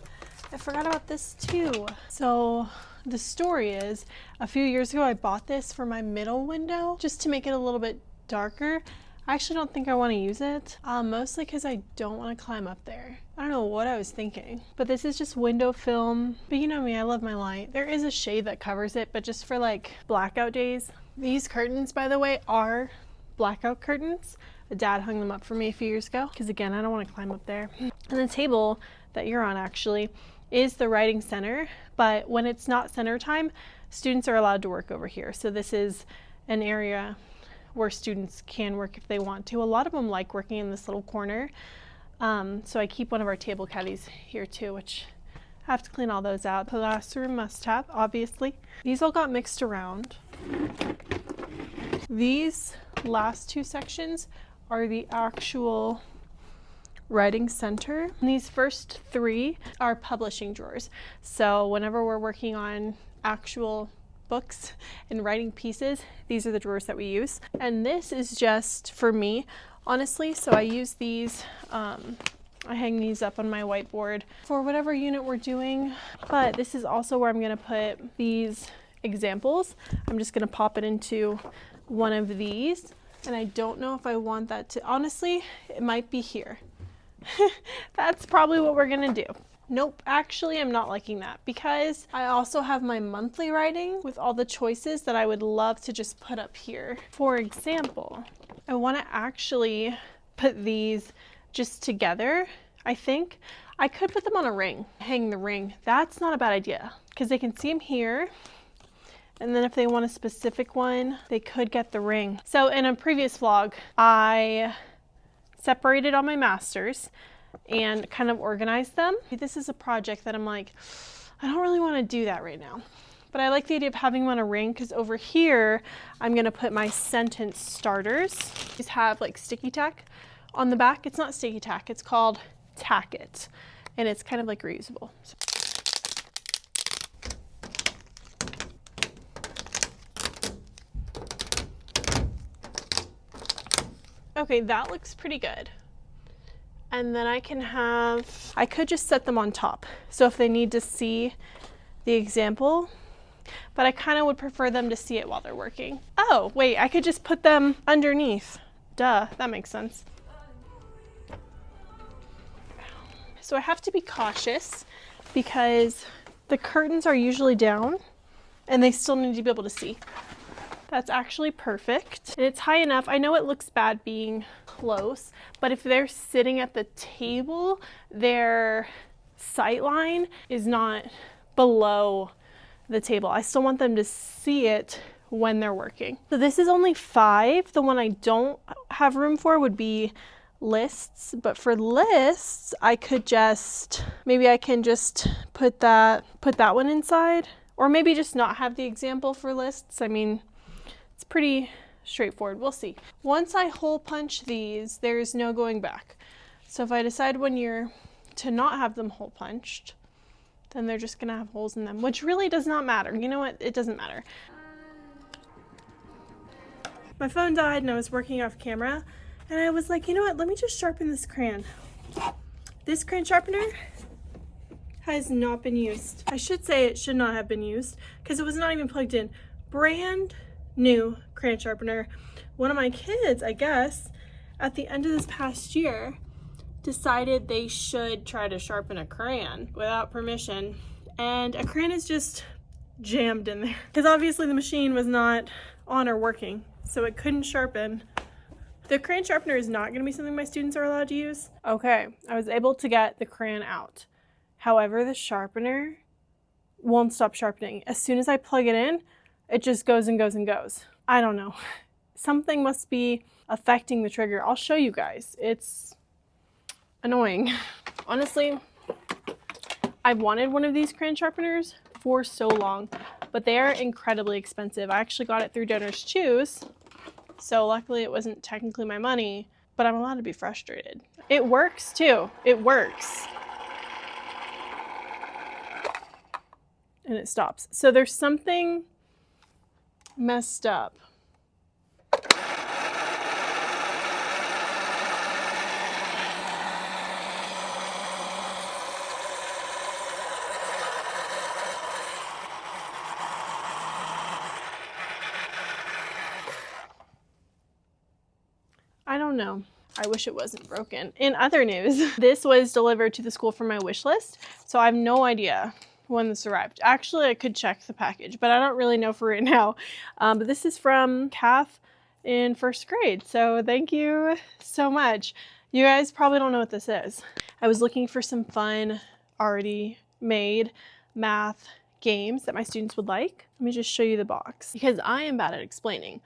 I forgot about this too. So the story is, a few years ago I bought this for my middle window just to make it a little bit darker. I actually don't think I want to use it, mostly because I don't want to climb up there. I don't know what I was thinking, but this is just window film. But you know me, I love my light. There is a shade that covers it, but just for like blackout days. These curtains, by the way, are blackout curtains. Dad hung them up for me a few years ago because, again, I don't want to climb up there. And the table that you're on actually is the writing center, but when it's not center time, students are allowed to work over here. So this is an area where students can work if they want to. A lot of them like working in this little corner. So I keep one of our table caddies here too, which I have to clean all those out. Classroom must have, obviously. These all got mixed around. These last two sections are the actual writing center. And these first three are publishing drawers. So whenever we're working on actual books and writing pieces, these are the drawers that we use. And this is just for me, honestly. So I use these, I hang these up on my whiteboard for whatever unit we're doing. But this is also where I'm gonna put these examples. I'm just gonna pop it into one of these. And I don't know if I want that to, honestly, it might be here. That's probably what we're gonna do. Nope, actually I'm not liking that because I also have my monthly writing with all the choices that I would love to just put up here. For example, I want to actually put these just together. I think I could put them on a ring, hang the ring. That's not a bad idea because they can see them here. And then if they want a specific one, they could get the ring. So in a previous vlog, I separated all my masters and kind of organized them. This is a project that I'm like, I don't really want to do that right now. But I like the idea of having them on a ring because over here, I'm going to put my sentence starters. These have like sticky tack on the back. It's not sticky tack, it's called Tack It. And it's kind of like reusable. Okay, that looks pretty good. And then I could just set them on top. So if they need to see the example, but I kind of would prefer them to see it while they're working. Oh, wait, I could just put them underneath. Duh, that makes sense. So I have to be cautious because the curtains are usually down and they still need to be able to see. That's actually perfect. And it's high enough. I know it looks bad being close, but if they're sitting at the table, their sight line is not below the table. I still want them to see it when they're working. So this is only 5. The one I don't have room for would be lists, but for lists, I could just, maybe I can just put that one inside, or maybe just not have the example for lists. I mean, it's pretty straightforward. We'll see. Once I hole punch these, there's no going back. So if I decide one year to not have them hole punched, then they're just gonna have holes in them, which really does not matter. You know what? It doesn't matter. My phone died and I was working off camera, and I was like, you know what, let me just sharpen this crayon. This crayon sharpener has not been used. I should say it should not have been used because it was not even plugged in. Brand new crayon sharpener. One of my kids, I guess, at the end of this past year, decided they should try to sharpen a crayon without permission, and a crayon is just jammed in there because obviously the machine was not on or working, so it couldn't sharpen. The crayon sharpener is not going to be something my students are allowed to use. Okay, I was able to get the crayon out. However, the sharpener won't stop sharpening. As soon as I plug it in, it just goes and goes and goes. I don't know. Something must be affecting the trigger. I'll show you guys. It's annoying. Honestly, I've wanted one of these crayon sharpeners for so long, but they are incredibly expensive. I actually got it through Donors Choose, so luckily it wasn't technically my money, but I'm allowed to be frustrated. It works too. It works. And it stops. So there's something messed up. I don't know. I wish it wasn't broken. In other news, this was delivered to the school from my wish list, so I have no idea when this arrived. Actually, I could check the package, but I don't really know for right now. But this is from Kath in 1st grade, so thank you so much. You guys probably don't know what this is. I was looking for some fun, already made math games that my students would like. Let me just show you the box because I am bad at explaining.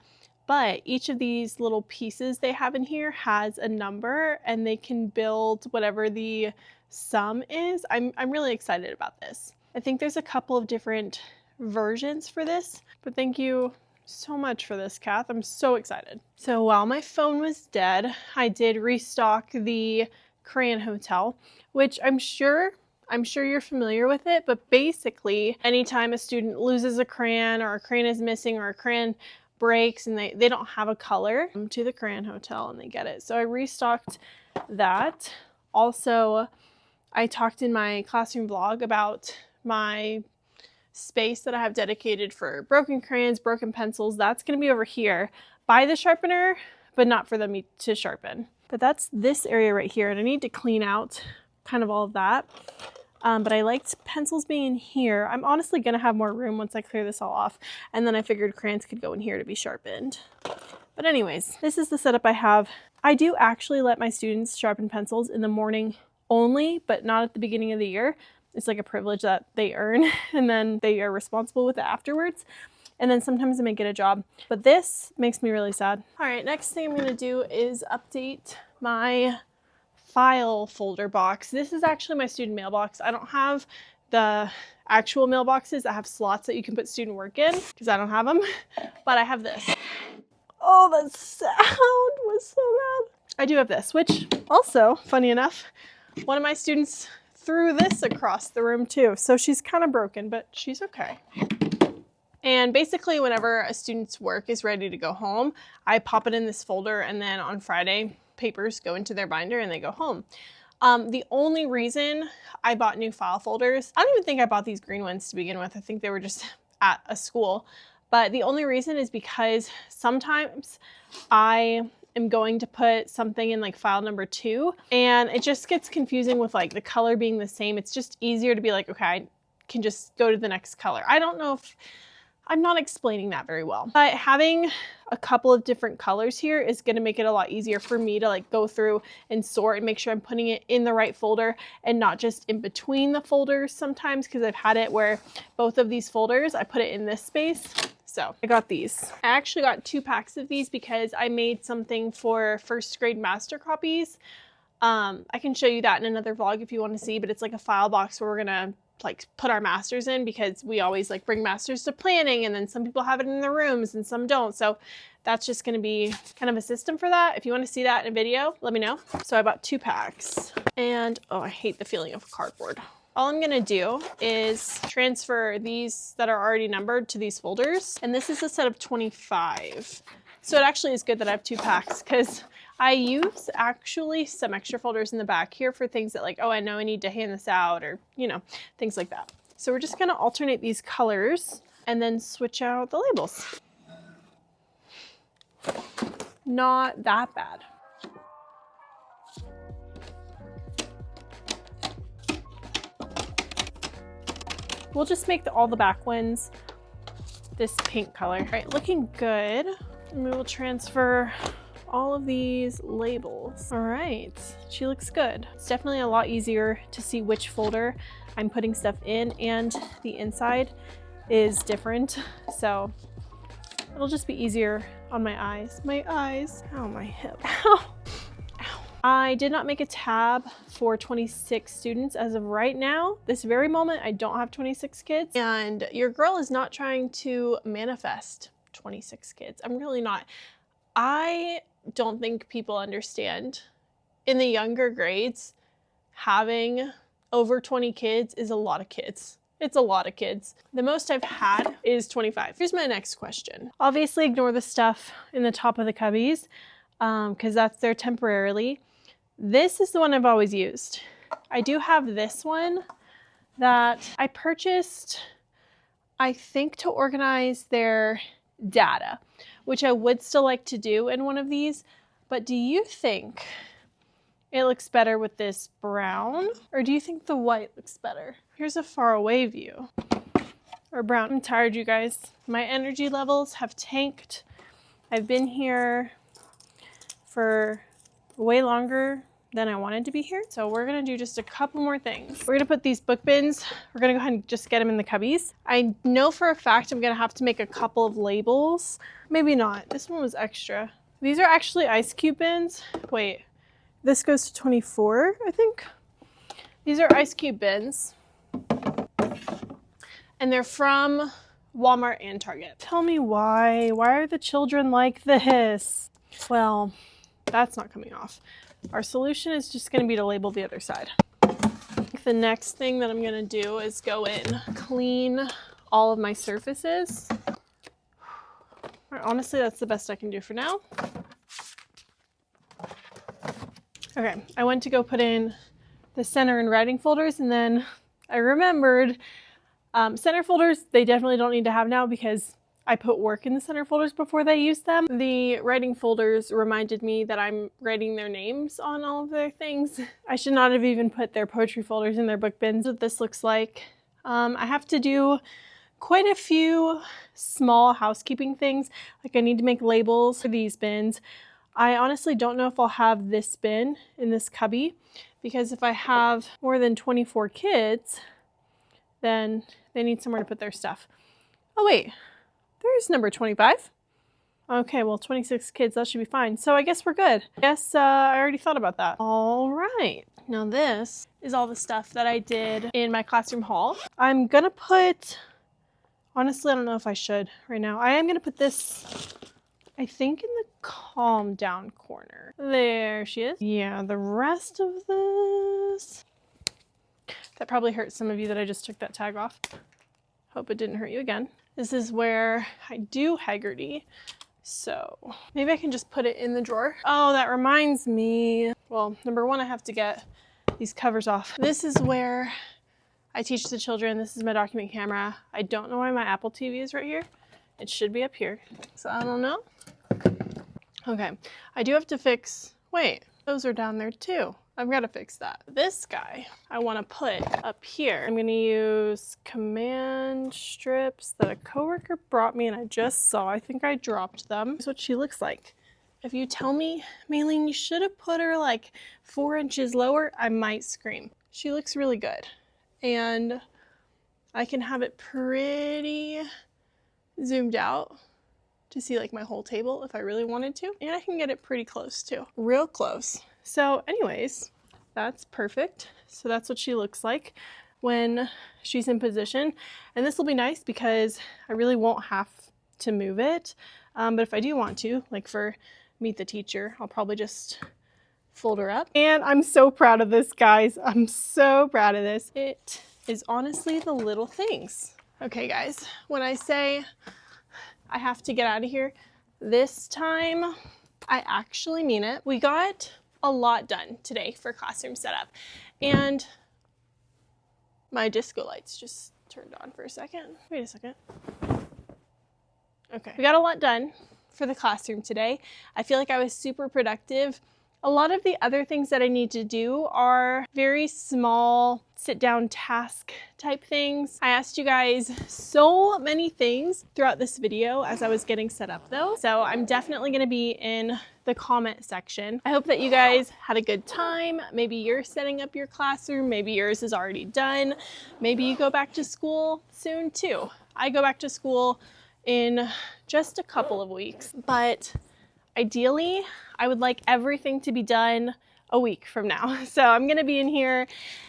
But each of these little pieces they have in here has a number, and they can build whatever the sum is. I'm really excited about this. I think there's a couple of different versions for this, but thank you so much for this, Kath. I'm so excited. So while my phone was dead, I did restock the Crayon Hotel, which I'm sure you're familiar with it, but basically anytime a student loses a crayon or a crayon is missing or a crayon breaks and they don't have a color, to the Crayon Hotel and they get it. So I restocked that. Also, I talked in my classroom vlog about my space that I have dedicated for broken crayons, broken pencils. That's going to be over here by the sharpener, but not for them to sharpen. But that's this area right here, and I need to clean out kind of all of that. But I liked pencils being in here. I'm honestly going to have more room once I clear this all off. And then I figured crayons could go in here to be sharpened. But anyways, this is the setup I have. I do actually let my students sharpen pencils in the morning only, but not at the beginning of the year. It's like a privilege that they earn, and then they are responsible with it afterwards. And then sometimes I make it a job. But this makes me really sad. All right, next thing I'm going to do is update my file folder box. This is actually my student mailbox. I don't have the actual mailboxes that have slots that you can put student work in because I don't have them, but I have this. Oh, that sound was so bad. I do have this, which also, funny enough, one of my students threw this across the room too. So she's kind of broken, but she's okay. And basically whenever a student's work is ready to go home, I pop it in this folder, and then on Friday, papers go into their binder and they go home. The only reason I bought new file folders, I don't even think I bought these green ones to begin with. I think they were just at a school. But the only reason is because sometimes I am going to put something in like file number 2, and it just gets confusing with like the color being the same. It's just easier to be like, okay, I can just go to the next color. I don't know if I'm not explaining that very well, but having a couple of different colors here is going to make it a lot easier for me to like go through and sort and make sure I'm putting it in the right folder and not just in between the folders sometimes, because I've had it where both of these folders, I put it in this space. So I got these. I actually got 2 packs of these because I made something for 1st grade master copies. I can show you that in another vlog if you want to see, but it's like a file box where we're gonna like put our masters in, because we always like bring masters to planning, and then some people have it in their rooms and some don't. So that's just going to be kind of a system for that. If you want to see that in a video, let me know. So I bought 2 packs, and oh, I hate the feeling of cardboard. All I'm going to do is transfer these that are already numbered to these folders. And this is a set of 25. So it actually is good that I have 2 packs because I use actually some extra folders in the back here for things that like, oh, I know I need to hand this out or, you know, things like that. So we're just gonna alternate these colors and then switch out the labels. Not that bad. We'll just make all the back ones this pink color. All right, looking good. And we will transfer all of these labels. All right, she looks good. It's definitely a lot easier to see which folder I'm putting stuff in, and the inside is different. So it'll just be easier on my eyes. My eyes, ow, my hip, ow. I did not make a tab for 26 students as of right now. This very moment, I don't have 26 kids, and your girl is not trying to manifest 26 kids. I'm really not. I don't think people understand in the younger grades, having over 20 kids is a lot of kids. It's a lot of kids. The most I've had is 25. Here's my next question. Obviously ignore the stuff in the top of the cubbies because that's there temporarily. This is the one I've always used. I do have this one that I purchased, I think, to organize their data, which I would still like to do in one of these. But do you think it looks better with this brown, or do you think the white looks better? Here's a far away view. Or brown. I'm tired, you guys. My energy levels have tanked. I've been here for way longer than I wanted to be here. So we're gonna do just a couple more things. We're gonna put these book bins, we're gonna go ahead and just get them in the cubbies. I know for a fact I'm gonna have to make a couple of labels. Maybe not, this one was extra. These are actually ice cube bins. Wait, this goes to 24, I think. These are ice cube bins. And they're from Walmart and Target. Tell me why are the children like this? Well, that's not coming off. Our solution is just going to be to label the other side. The next thing that I'm going to do is go in, clean all of my surfaces. Honestly, that's the best I can do for now. Okay, I went to go put in the center and writing folders, and then I remembered center folders, they definitely don't need to have now because I put work in the center folders before they use them. The writing folders reminded me that I'm writing their names on all of their things. I should not have even put their poetry folders in their book bins. What this looks like. I have to do quite a few small housekeeping things. Like I need to make labels for these bins. I honestly don't know if I'll have this bin in this cubby because if I have more than 24 kids, then they need somewhere to put their stuff. Oh wait. There's number 25. Okay, well, 26 kids, that should be fine. So I guess we're good. Yes, I already thought about that. All right. Now this is all the stuff that I did in my classroom haul. I'm gonna put, honestly, I don't know if I should right now. I am gonna put this, I think, in the calm down corner. There she is. Yeah, the rest of this. That probably hurt some of you that I just took that tag off. Hope it didn't hurt you again. This is where I do Haggerty. So maybe I can just put it in the drawer. Oh, that reminds me. Well, number one, I have to get these covers off. This is where I teach the children. This is my document camera. I don't know why my Apple TV is right here. It should be up here. So I don't know. Okay, I do have to fix, wait, those are down there too. I've got to fix that. This guy I want to put up here. I'm going to use command strips that a coworker brought me and I just saw. I think I dropped them. Here's what she looks like. If you tell me, Maylene, you should have put her like 4 inches lower, I might scream. She looks really good. And I can have it pretty zoomed out to see like my whole table if I really wanted to. And I can get it pretty close too. Real close. So anyways, that's perfect. So that's what she looks like when she's in position. And this will be nice because I really won't have to move it. But if I do want to, like for Meet the Teacher, I'll probably just fold her up. And I'm so proud of this, guys. I'm so proud of this. It is honestly the little things. Okay, guys, when I say I have to get out of here, This time, I actually mean it. We got a lot done today for classroom setup, and my disco lights just turned on for a second. Wait a second. Okay. We got a lot done for the classroom today. I feel like I was super productive. A lot of the other things that I need to do are very small sit down task type things. I asked you guys so many things throughout this video as I was getting set up though. So I'm definitely gonna be in the comment section. I hope that you guys had a good time. Maybe you're setting up your classroom. Maybe yours is already done. Maybe you go back to school soon too. I go back to school in just a couple of weeks, but ideally, I would like everything to be done a week from now. So I'm gonna be in here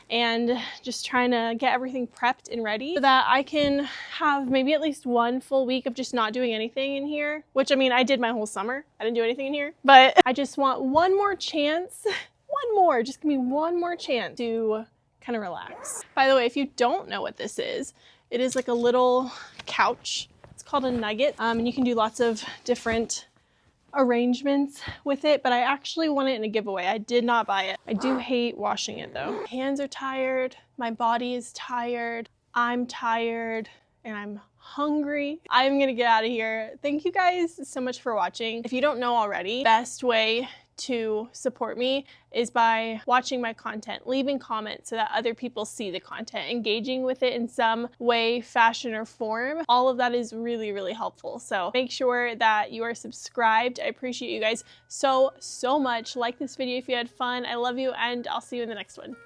and just trying to get everything prepped and ready so that I can have maybe at least one full week of just not doing anything in here, which I mean, I did my whole summer. I didn't do anything in here, but I just want one more chance, just give me one more chance to kind of relax. By the way, if you don't know what this is, it is like a little couch. It's called a nugget, and you can do lots of different arrangements with it, but I actually won it in a giveaway. I did not buy it. I do hate washing it though. My hands are tired, my body is tired, I'm tired, and I'm hungry. I'm gonna get out of here. Thank you guys so much for watching. If you don't know already, best way to support me is by watching my content, leaving comments so that other people see the content, engaging with it in some way, fashion, or form. All of that is really, really helpful. So make sure that you are subscribed. I appreciate you guys so much. Like this video if you had fun. I love you, and I'll see you in the next one.